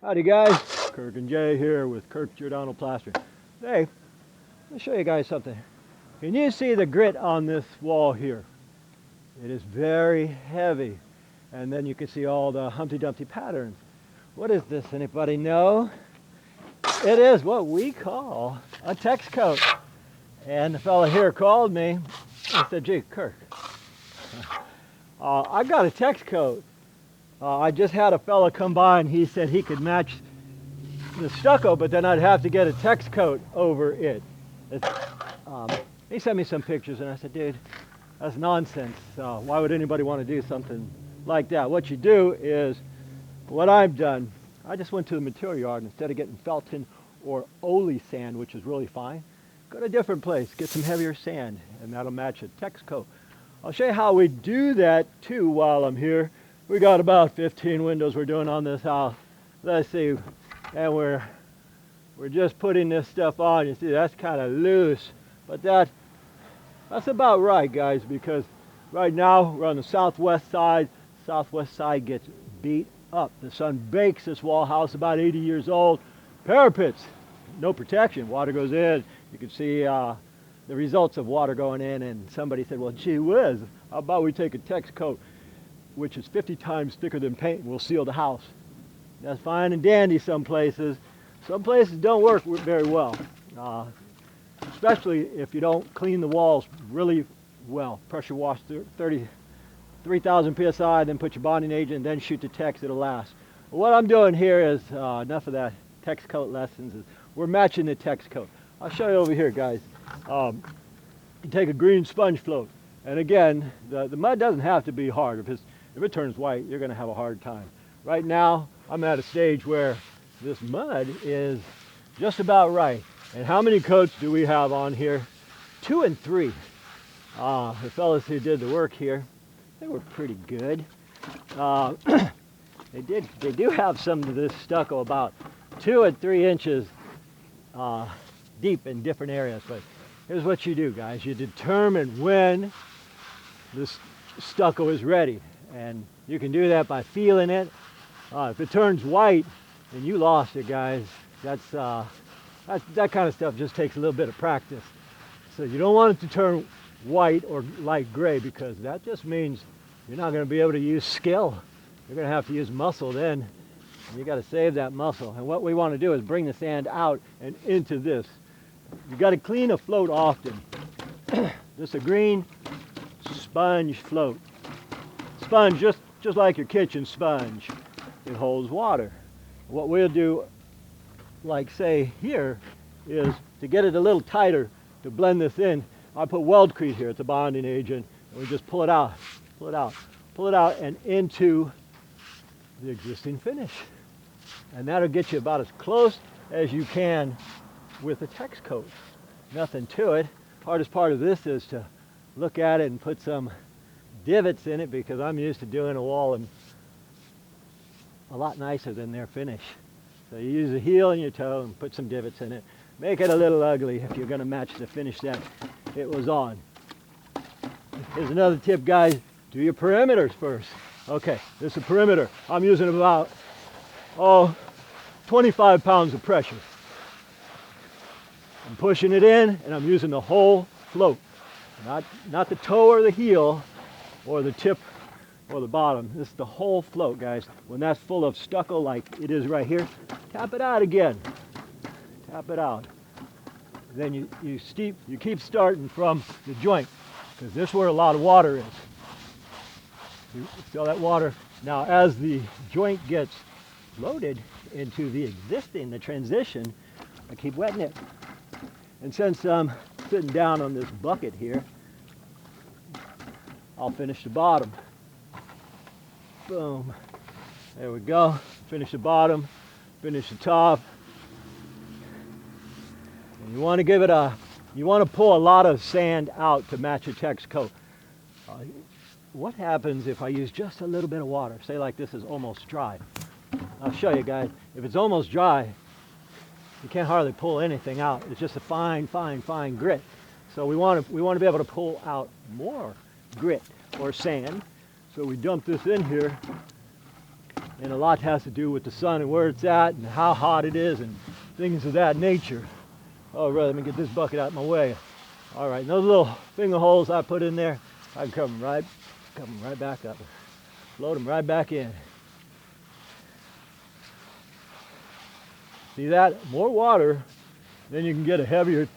Howdy guys, Kirk and Jay here with Kirk Giordano Plastering. Hey, let me show you guys something. Can you see the grit on this wall here? It is very heavy. And then you can see all the Humpty Dumpty patterns. What is this, anybody know? It is what we call a text coat. And the fella here called me and said, gee, Kirk, I got a text coat. I just had a fella come by and he said he could match the stucco, but then I'd have to get a text coat over it. He sent me some pictures and I said, dude, that's nonsense. Why would anybody want to do something like that? What you do is, what I've done, I just went to the material yard. Instead of getting Felton or Ole sand, which is really fine, go to a different place, get some heavier sand, and that'll match a text coat. I'll show you how we do that too while I'm here. We got about 15 windows we're doing on this house. Let's see, and we're just putting this stuff on. You see, that's kind of loose, but that's about right, guys, because right now we're on the southwest side. Southwest side gets beat up. The sun bakes this wall house, about 80 years old. Parapets, no protection. Water goes in. You can see the results of water going in, and somebody said, well, gee whiz, how about we take a text coat, which is 50 times thicker than paint, and we'll seal the house. That's fine and dandy some places. Some places don't work very well, especially if you don't clean the walls really well. Pressure wash 3,000 psi, then put your bonding agent, and then shoot the text, it'll last. Well, what I'm doing here is, enough of that text coat lessons, is we're matching the text coat. I'll show you over here, guys. You take a green sponge float, and again, the mud doesn't have to be hard. If it turns white, you're going to have a hard time. Right now, I'm at a stage where this mud is just about right. And how many coats do we have on here? 2 and 3. The fellas who did the work here, they were pretty good. They do have some of this stucco about 2 and 3 inches deep in different areas. But here's what you do, guys. You determine when this stucco is ready. And you can do that by feeling it. If it turns white, then you lost it, guys. That kind of stuff just takes a little bit of practice. So you don't want it to turn white or light gray, because that just means you're not going to be able to use skill. You're going to have to use muscle then. And you got to save that muscle. And what we want to do is bring the sand out and into this. You got to clean a float often. Just a green sponge float. Sponge, just like your kitchen sponge. It holds water. What we'll do, like say here, is to get it a little tighter, to blend this in, I put weldcrete here. It's a bonding agent. And we just pull it out, pull it out, pull it out, and into the existing finish. And that'll get you about as close as you can with a text coat. Nothing to it. Hardest part of this is to look at it and put some divots in it, because I'm used to doing a wall and a lot nicer than their finish. So you use a heel and your toe and put some divots in it. Make it a little ugly if you're going to match the finish that it was on. Here's another tip, guys. Do your perimeters first. Okay, this is a perimeter. I'm using about 25 pounds of pressure. I'm pushing it in, and I'm using the whole float. Not the toe or the heel or the tip or the bottom. This is the whole float, guys. When that's full of stucco like it is right here, tap it out again. Tap it out. Then you keep starting from the joint, because this is where a lot of water is. You feel that water. Now as the joint gets loaded into the transition, I keep wetting it. And since I'm sitting down on this bucket here, I'll finish the bottom. Boom. There we go. Finish the bottom, finish the top. And you want to pull a lot of sand out to match a text coat. What happens if I use just a little bit of water? Say like this is almost dry. I'll show you guys. If it's almost dry, you can't hardly pull anything out. It's just a fine, fine, fine grit. So we want to be able to pull out more grit or sand. So we dump this in here and a lot has to do with the sun and where it's at and how hot it is and things of that nature. All right, let me get this bucket out of my way. All right, those little finger holes I put in there, I can come right back up. Load them right back in. See that? More water, then you can get a heavier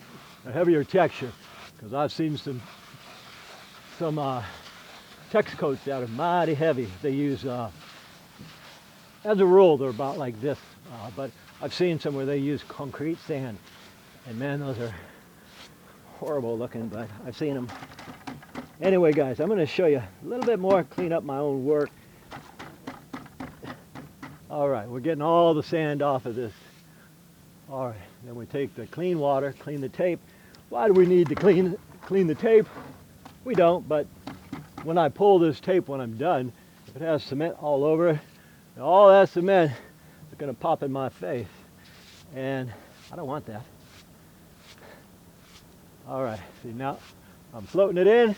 texture. Because I've seen some tex coats that are mighty heavy. They use, as a rule, they're about like this. But I've seen some where they use concrete sand. And man, those are horrible looking, but I've seen them. Anyway, guys, I'm going to show you a little bit more, clean up my own work. All right, we're getting all the sand off of this. All right, then we take the clean water, clean the tape. Why do we need to clean the tape? We don't, but when I pull this tape when I'm done, if it has cement all over it, all that cement is going to pop in my face. And I don't want that. All right, see now I'm floating it in.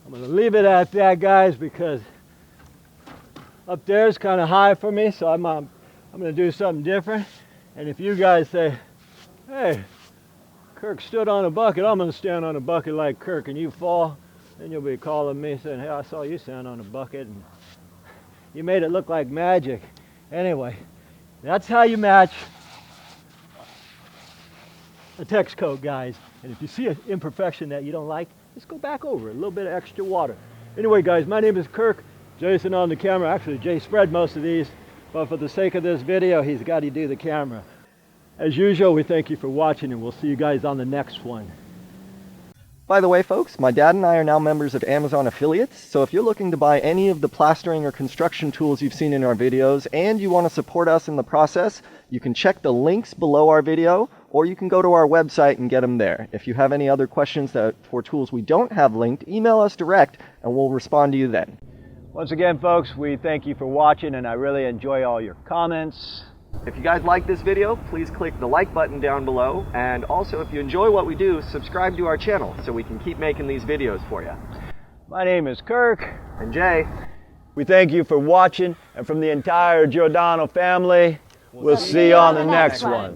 I'm going to leave it at that, guys, because up there is kind of high for me, so I'm going to do something different. And if you guys say, hey, Kirk stood on a bucket, I'm going to stand on a bucket like Kirk, and you fall, then you'll be calling me saying, hey, I saw you stand on a bucket, and you made it look like magic. Anyway, that's how you match a tex coat, guys. And if you see an imperfection that you don't like, just go back over it, a little bit of extra water. Anyway, guys, my name is Kirk. Jason on the camera. Actually, Jay spread most of these, but for the sake of this video, he's got to do the camera. As usual, we thank you for watching, and we'll see you guys on the next one. By the way, folks, my dad and I are now members of Amazon affiliates, so if you're looking to buy any of the plastering or construction tools you've seen in our videos, and you want to support us in the process, you can check the links below our video, or you can go to our website and get them there. If you have any other questions for tools we don't have linked, email us direct, and we'll respond to you then. Once again, folks, we thank you for watching, and I really enjoy all your comments. If you guys like this video, please click the like button down below, and also if you enjoy what we do, subscribe to our channel so we can keep making these videos for you. My name is Kirk. And Jay. We thank you for watching, and from the entire Giordano family, we'll see you on the next one.